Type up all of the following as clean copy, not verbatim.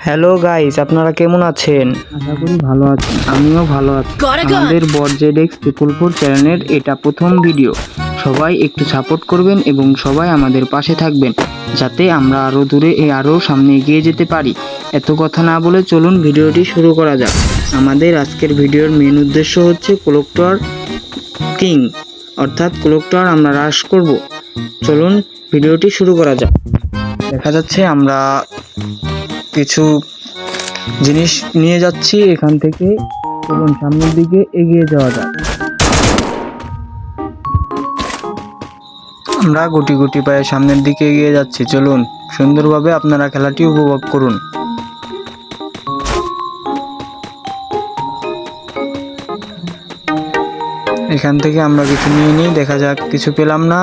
Hello guys, আপনারা কেমন আছেন? আশা করি ভালো আছেন। আমিও ভালো আছি। আমাদের বরজেডেক্স 444 চ্যানেলের এটা প্রথম ভিডিও। সবাই একটু সাপোর্ট করবেন এবং সবাই আমাদের পাশে থাকবেন, যাতে আমরা আরো দূরে আরো সামনে এগিয়ে যেতে পারি। এত কথা না বলে চলুন ভিডিওটি শুরু করা যাক। আমাদের আজকের ভিডিওর মেন উদ্দেশ্য হচ্ছে ক্লক টাওয়ার কিং, অর্থাৎ ক্লক টাওয়ার আমরা হ্রাস করব। চলুন ভিডিওটি শুরু করা যাক। দেখা যাচ্ছে আমরা কিছু জিনিস নিয়ে যাচ্ছি এখান থেকে, এবং সামনের দিকে এগিয়ে যাওয়া যাক। আমরা গুটি গুটি পায়ে সামনের দিকে এগিয়ে যাচ্ছি। চলুন সুন্দরভাবে আপনারা খেলাটি উপভোগ করুন। এখান থেকে আমরা কিছু নিয়ে নিই, দেখা যাক কিছু পেলাম না,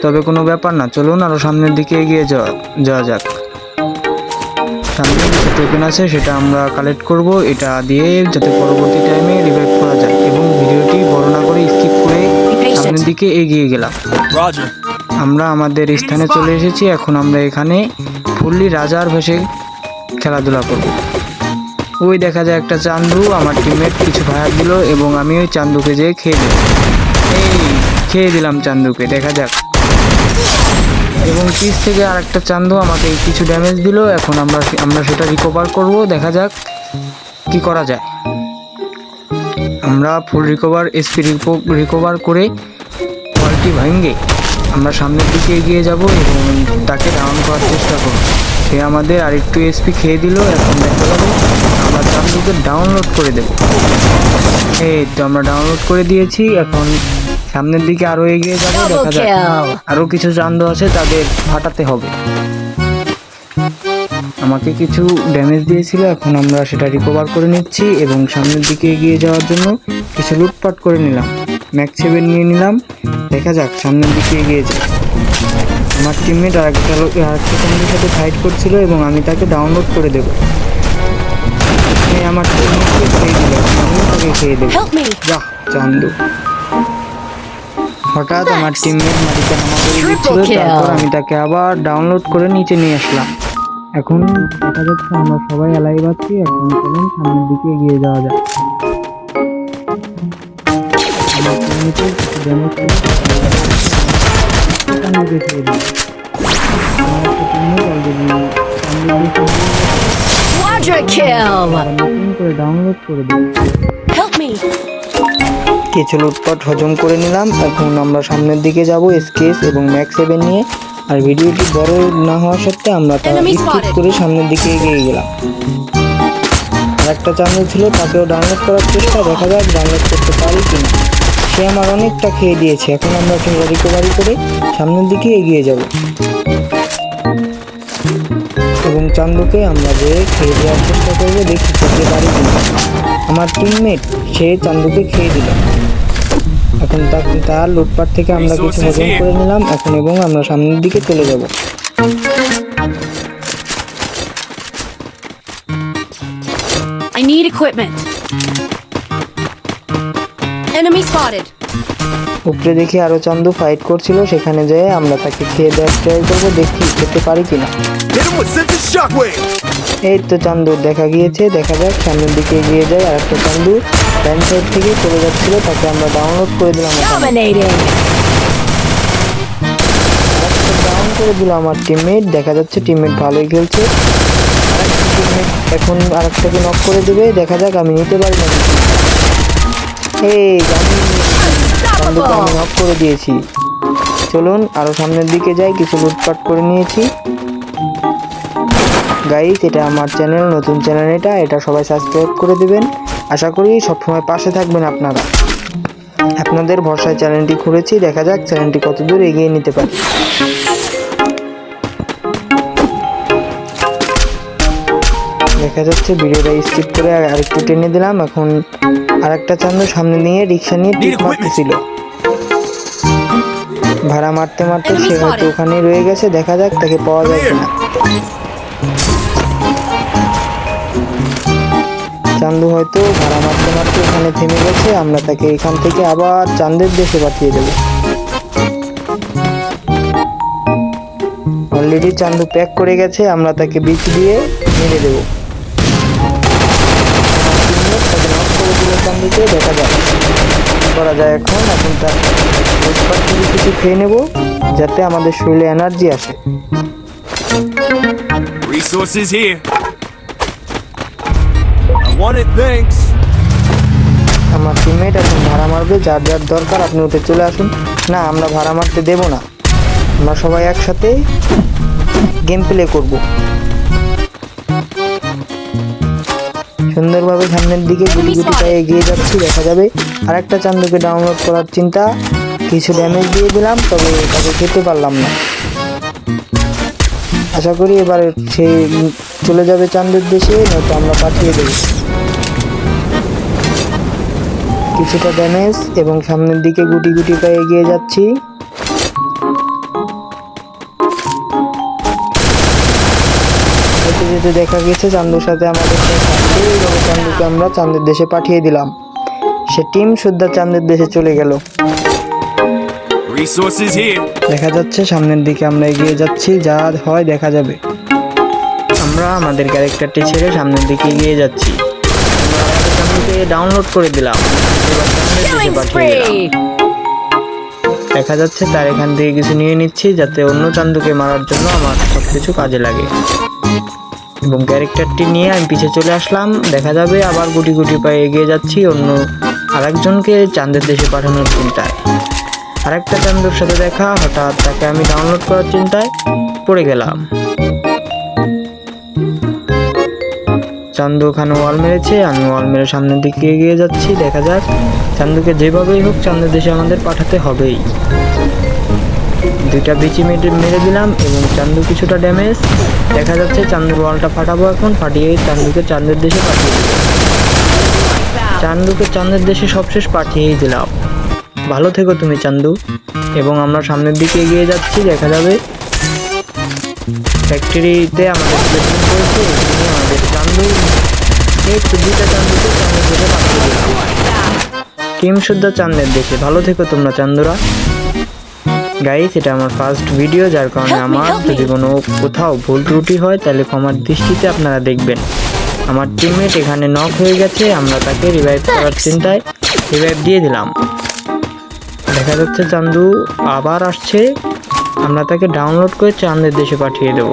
তবে কোনো ব্যাপার না। চলুন আরো সামনের দিকে এগিয়ে যাওয়া যাক। সামনে কিছু টোকেন আছে, সেটা আমরা কালেক্ট করব, এটা দিয়ে যাতে পরবর্তী টাইমে রিভাইভ করা যায়। এবং ভিডিওটি বড় না করে স্কিপ করে সামনের দিকে এগিয়ে গেলাম। আমরা আমাদের স্থানে চলে এসেছি। এখন আমরা এখানে ফুললি রাজার ভেসে খেলাধুলা করব। ওই দেখা যায় একটা চান্দু, আমার টিমমেট কিছু ফায়ার দিল এবং আমি ওই চান্দুকে যেয়ে খেয়ে দিলাম চান্দুকে। দেখা যাক, এবং পিছ থেকে আরেকটা চান্দু আমাকে কিছু ড্যামেজ দিল। এখন আমরা সেটা রিকভার করব। দেখা যাক কি করা যায়। আমরা ফুল রিকভার করে ওয়ালটি ভেঙে আমরা সামনের দিকে এগিয়ে যাব এবং তাকে ডাউন করার চেষ্টা করব। সে আমাদের আরেকটু এসপি খেয়ে দিল। এখন দেখা যাবে আমরা চান্দুকে ডাউনলোড করে দেব। এই তো আমরা ডাউনলোড করে দিয়েছি। এখন সামনের দিকে আরো এগিয়ে যাবো। দেখা যাক আরো কিছু চান্দু আছে, তাদের ফাটাতে হবে। আমাকে কিছু ড্যামেজ দিয়েছিল, এখন আমরা সেটা রিকভার করে নিচ্ছি এবং সামনের দিকে এগিয়ে যাওয়ার জন্য কিছু লুটপাট করে নিলাম। ম্যাক্স 7 নিয়ে নিলাম। দেখা যাক সামনের দিকে এগিয়ে যায়। আমার টিমমেট আরেকটা টিমের সাথে ফাইট করছিল এবং আমি তাকে ডাউনলোড করে দেব। আমার টিমমেটকে খেয়ে দিল, আমিও তাকে খেয়ে দেবো। বাহ চান্দু! হঠাৎ আমার টিমমেট মাটিতে হামাগুড়ি দিচ্ছিল, তারপর আমি তাকে আবার ডাউনলোড করে নিচে নিয়ে আসলাম। এখন দেখা যাচ্ছে আমরা সবাই অ্যালাইভ আছি। এখন চলুন সামনের দিকে এগিয়ে যাওয়া যাক। ডাউনলোড করে দিই। কিছু লুটপাট হজম করে নিলাম। এখন আমরা সামনের দিকে যাব এসকেস এবং ম্যাক্স 7 নিয়ে। আর ভিডিওটি বড় না হওয়া সত্ত্বে আমরা তা স্কিপ করে সামনের দিকে এগিয়ে গেলাম। আর একটা চ্যানেল ছিল, তাকেও ডাউনলোড করার চেষ্টা। দেখা যাক ডাউনলোড করতে পারি কিনা। সে আমার অনেকটা খেয়ে দিয়েছে। এখন আমরা সেটা রিকভারি করে সামনের দিকে এগিয়ে যাব এবং চান্দুকে আমরা যে খেয়ে দেওয়ার চেষ্টা করবো, দেখি করতে পারি কিনা। আমার টিমমেট সে চান্দুকে খেয়ে দিল। এখন তার লুটপাট থেকে আমরা কিছু হজম করে নিলাম এখন, এবং আমরা সামনের দিকে চলে যাব। I need equipment. Enemy spotted. উপরে দেখি আরো চান্দু ফাইট করছিল, সেখানে যেয়ে আমরা তাকে খেয়ে দেওয়ার ট্রাই করবো, দেখি খেতে পারি কিনা। এই তো চান্দু দেখা গিয়েছে। দেখা যাক সামনের দিকে এগিয়ে যায়। আর একটা চান্দু ডান সাইড থেকে চলে যাচ্ছিল, তাকে আমরা ডাউনলোড করে দিলাম। ডাউন করে দিল আমার টিমমেট। দেখা যাচ্ছে টিমমেট ভালোই খেলছে। টিমমেট এখন আরেকটাকে নক করে দেবে। দেখা যাক আমি নিতে পারি না। এই চান্দুকে আমি নক করে দিয়েছি। চলুন আরো সামনের দিকে যাই। কিছু লুটপাট করে নিয়েছি। গাইস, এটা আমার চ্যানেল, নতুন চ্যানেল এটা সবাই সাবস্ক্রাইব করে দিবেন। আশা করি সবসময় পাশে থাকবেন আপনারা। আপনাদের ভরসায় চ্যানেলটি খুলেছি। দেখা যাক চ্যানেলটি কতদূর এগিয়ে নিতে পারি। দেখা যাচ্ছে ভিডিওটা স্কিপ করে আরেকটু টেনে দিলাম। এখন আরেকটা চান্দু সামনে নিয়ে রিক্সা নিয়ে টিপ মারতেছিল। ভাড়া মারতে মারতে সে হয়তো ওখানে রয়ে গেছে। দেখা যাক তাকে পাওয়া যায় কিনা। চান্দু হয়তো ভাড়া মারতে মারতে এখানে থেমে গেছে। আমরা তাকে এখান থেকে আবার চাঁদের দেশে পাঠিয়ে দেব। অলরেডি চান্দু প্যাক করে গেছে। আমরা তাকে বিচ দিয়ে মেরে দেবো। তাকে নক করে দিলে চান্দুকে দেখা যায় করা যায়। এখন তার পুরস্কার থেকে কিছু খেয়ে নেব যাতে আমাদের শরীরে এনার্জি আসে। Resources here. I want it, thanks. আমার টিমমেট এখন ভাড়া মারবে, যার যার দরকার আপনি উঠে চলে আসুন। না, আমরা ভাড়া মারতে দেব না, আমরা সবাই একসাথে গেম প্লে করব। সুন্দরভাবে সামনের দিকে গুটি গুটি পায়ে এগিয়ে যাচ্ছি। দেখা যাবে আরেকটা চান্দুকে ডাউনলোড করার চিন্তা, কিছু ড্যামেজ দিয়ে দিলাম, তবে তাকে খেতে পারলাম না। আশা করি এবারে সে চলে যাবে চান্দের দেশে, নয়তো আমরা পাঠিয়ে দেব। কিছুটা ড্যামেজ এবং সামনের দিকে গুটি গুটি পায়ে এগিয়ে যাচ্ছি। যেতে যেতে দেখা গেছে চান্দুর সাথে আমাদের চান্দুকে আমরা চাঁদের দেশে পাঠিয়ে দিলাম। সে টিম সুদ্ধা চাঁদের দেশে চলে গেল। Resources here. দেখা যাচ্ছে সামনের দিকে আমরা এগিয়ে যাচ্ছি, যা হয় দেখা যাবে। আমরা আমাদের ক্যারেক্টারটি ছেড়ে সামনের দিকে এগিয়ে যাচ্ছি। চান্দুকে ডাউনলোড করে দিলাম, এবার চাঁদের দেশে Killing পাঠিয়ে দিলাম। spree. দেখা যাচ্ছে তার এখান থেকে কিছু নিয়ে নিচ্ছি যাতে অন্য চান্দুকে মারার জন্য আমার সবকিছু কাজে লাগে। এবং ক্যারেক্টারটি নিয়ে আমি পিছে চলে আসলাম। দেখা যাবে আবার গুটি গুটি পায়ে এগিয়ে যাচ্ছি অন্য আরেকজনকে চাঁদের দেশে পাঠানোর চিন্তায়। আরেকটা চান্দুর সাথে দেখা, হঠাৎ তাকে আমি ডাউনলোড করার চিন্তায় পড়ে গেলাম। চান্দু ওখানে ওয়াল মেরেছে, আমি ওয়াল মেরে সামনের দিকে এগিয়ে যাচ্ছি। দেখা যাক, চান্দুকে যেভাবেই হোক চাঁদের দেশে আমাদের পাঠাতে হবেই। দুইটা বিচি মেরে দিলাম এবং চান্দু কিছুটা ড্যামেজ। দেখা যাচ্ছে চান্দুর ওয়ালটা ফাটাবো এখন, ফাটিয়ে চান্দুকে চাঁদের দেশে পাঠিয়ে দিলাম। চান্দুকে চাঁদের দেশে সবশেষ পাঠিয়েই দিলাম। ভালো থেকো তুমি চান্দু। এবং আমরা সামনের দিকে এগিয়ে যাচ্ছি। দেখা যাবে ফ্যাক্টরিতে আমাদের প্লেসমেন্ট করেছে, এখানে আমাদের চান্দু একটু দুইটা চান্দুকে চাঁদের দেশে পাঠিয়ে দিলাম। টিম শুদ্ধ চাঁদের দেশে। ভালো থেকো তোমরা চান্দুরা। গাইস, এটা আমার ফার্স্ট ভিডিও, যার কারণে আমার যদি কোনো কোথাও ভুল ত্রুটি হয় তাহলে ক্ষমার দৃষ্টিতে আপনারা দেখবেন। আমার টিমমেট এখানে নক হয়ে গেছে, আমরা তাকে রিভাইভ করার চিন্তায় রিভাইভ দিয়ে দিলাম। দেখা যাচ্ছে চান্দু আবার আসছে, আমরা তাকে ডাউনলোড করে চাঁদের দেশে পাঠিয়ে দেব।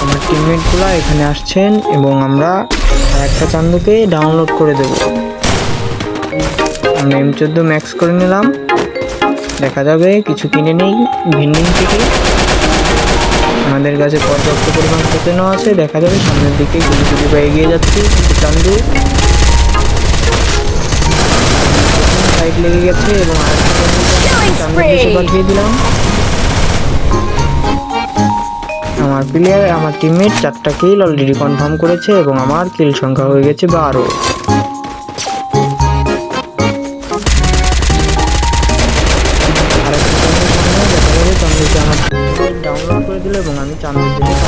আমার টিমমেটগুলো এখানে আসছেন এবং আমরা একটা চান্দুকে ডাউনলোড করে দেব। আমরা M14 ম্যাক্স করে নিলাম। দেখা যাবে কিছু কিনে নেই ভেন্ডিং থেকে, আমাদের কাছে পর্যাপ্ত পরিমাণ সচেতন আছে। দেখা যাবে সামনের দিকে গুলি গুলি পায়ে এগিয়ে যাচ্ছি। চান্দু সাইড লেগে গেছে এবং চান্দুর দেশে পাঠিয়ে দিলাম। আমার প্লেয়ার, আমার টিমমেট 4টা কিল অলরেডি কনফার্ম করেছে এবং আমার কিল সংখ্যা হয়ে গেছে 12। ডাউনলোড করে দিল এবং আমি চাঁদের দেশে